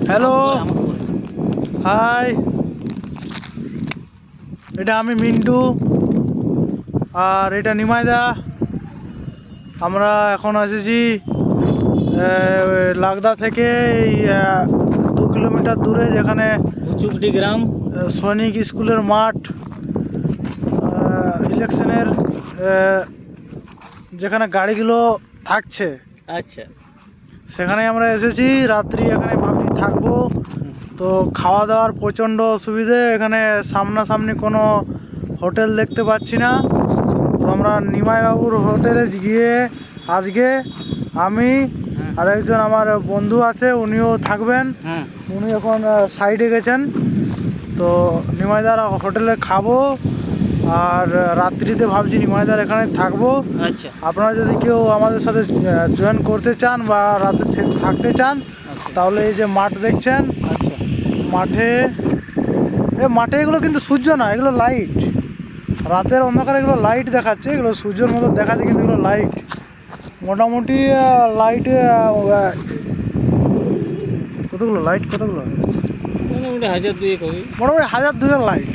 Hello, high, এটা আমি মিন্টু আর এটা নিমাইদা। আমরা এখন এসেছি লাগদা থেকে এই 2 কিলোমিটার দূরে, যেখানে চুপটি গ্রাম সৈনিক স্কুলের মাঠ, ইলেকশনের যেখানে গাড়িগুলো থাকছে, আচ্ছা সেখানে আমরা এসেছি। রাত্রি এখানে ভাবছি থাকবো। তো খাওয়া দাওয়ার প্রচণ্ড অসুবিধে, এখানে সামনাসামনি কোনো হোটেল দেখতে পাচ্ছি না। তো আমরা নিমাইবাবুর হোটেলে গিয়ে আজকে আমি আর একজন আমার বন্ধু আছে, উনিও থাকবেন। উনি এখন সাইডে গেছেন। তো নিমাইদার হোটেলে খাবো আর রাত্রিতে ভাবছি নিমাইদার এখানে থাকবো। আচ্ছা, আপনারা যদি কেউ আমাদের সাথে জয়েন করতে চান বা রাতে থাকতে চান, তাহলে এই যে মাঠ দেখছেন, আচ্ছা মাঠে এগুলো কিন্তু সূর্য না, এগুলো লাইট। রাতের অন্ধকারে এগুলো লাইট দেখাচ্ছে, এগুলো সূর্যের মতো দেখাচ্ছে কিন্তু এগুলো লাইট। মোটামুটি লাইট কতগুলো মোটামুটি 1000-2 হবে। মোটামুটি 1000-2 লাইট।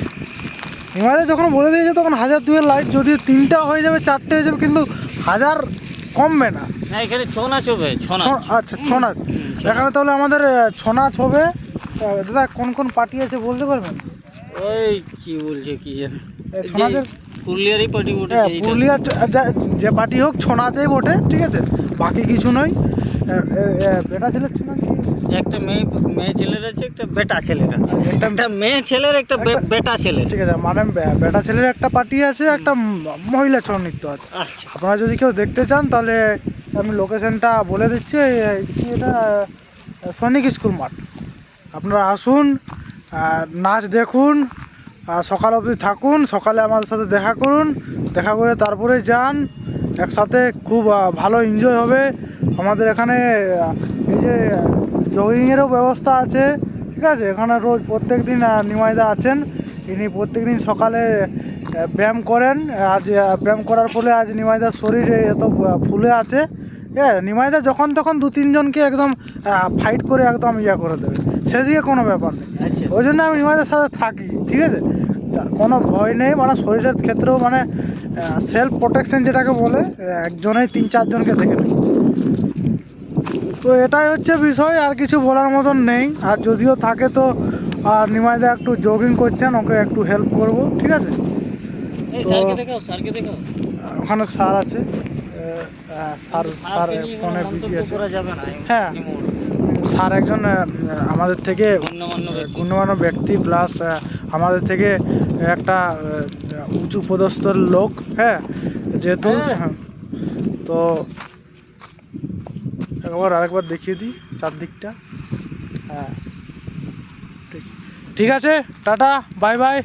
হিমালয় যখন বলে দিয়েছে তখন 1000-2 লাইট, যদি 3টা হয়ে যাবে 4টে হয়ে যাবে, কিন্তু 1000 কমবে না। না, এখানে ছৌ নাচ হবে। আচ্ছা, ছৌ নাচ এখানে তাহলে আমাদের ছৌ নাচ হবে। দাদা কোন কোন পার্টি আছে বলতে পারবেন? ওই কি বলছে কি জানি, ছৌ নাচের পুরুলিয়ারই পার্টি বটে। পুরুলিয়ার যে পার্টি হোক, ছৌ নাচেই বটে, ঠিক আছে, বাকি কিছু নয়। বেটা ছেলের ছৌ নাচ, একটা মেয়ে ছেলের আছে, একটা বেটা ছেলের আছে। একটা মেয়ে ছেলের, একটা বেটা ছেলের। ঠিক আছে, মানে বেটা ছেলের একটা পার্টি আছে, একটা মহিলা ছৌ নৃত্য আছে। আচ্ছা, আপনারা যদি কেউ দেখতে চান তাহলে আমি লোকেশনটা বলে দিচ্ছি। এটা সৈনিক স্কুল মাঠ। আপনারা আসুন, নাচ দেখুন, সকাল অবধি থাকুন, সকালে আমাদের সাথে দেখা করুন, দেখা করে তারপরে যান একসাথে। খুব ভালো এনজয় হবে। আমাদের এখানে এই যে জগিংয়েরও ব্যবস্থা আছে, ঠিক আছে। এখানে রোজ প্রত্যেক দিন নিমাইদা আছেন, ইনি প্রত্যেক দিন সকালে ব্যায়াম করেন। আজ ব্যায়াম করার ফলে আজ নিমাইদার শরীরে এত ফুলে আছে। হ্যাঁ, নিমাইদা যখন তখন 2-3 জনকে একদম ফাইট করে একদম করে দেবে, সেদিকে কোনো ব্যাপার নেই। আচ্ছা, ওই জন্য আমি নিমাইদার সাথে থাকি, ঠিক আছে। কোনো ভয় নেই, মানে শরীরের ক্ষেত্রেও মানে সেলফ প্রোটেকশন যেটাকে বলে, একজনেই 3-4 জনকে দেখে নেয়। তো এটাই হচ্ছে বিষয়, আর কিছু বলার মতন নেই। আর যদিও থাকে তো নিমাইদা একটু জগিং করছেন, ওকে একটু হেল্প করব, ঠিক আছে। স্যারকে দেখাও। ওখানে স্যার আছে, স্যার ফোনে বিজি আছে। হ্যাঁ, স্যার একজন আমাদের থেকে গণ্যমান্য ব্যক্তি, প্লাস আমাদের থেকে একটা উঁচু পদস্থর লোক। হ্যাঁ, যেহেতু তো আরেকবার দেখিয়ে দিই চারদিকটা। হ্যাঁ, ঠিক আছে, টাটা, বাই বাই।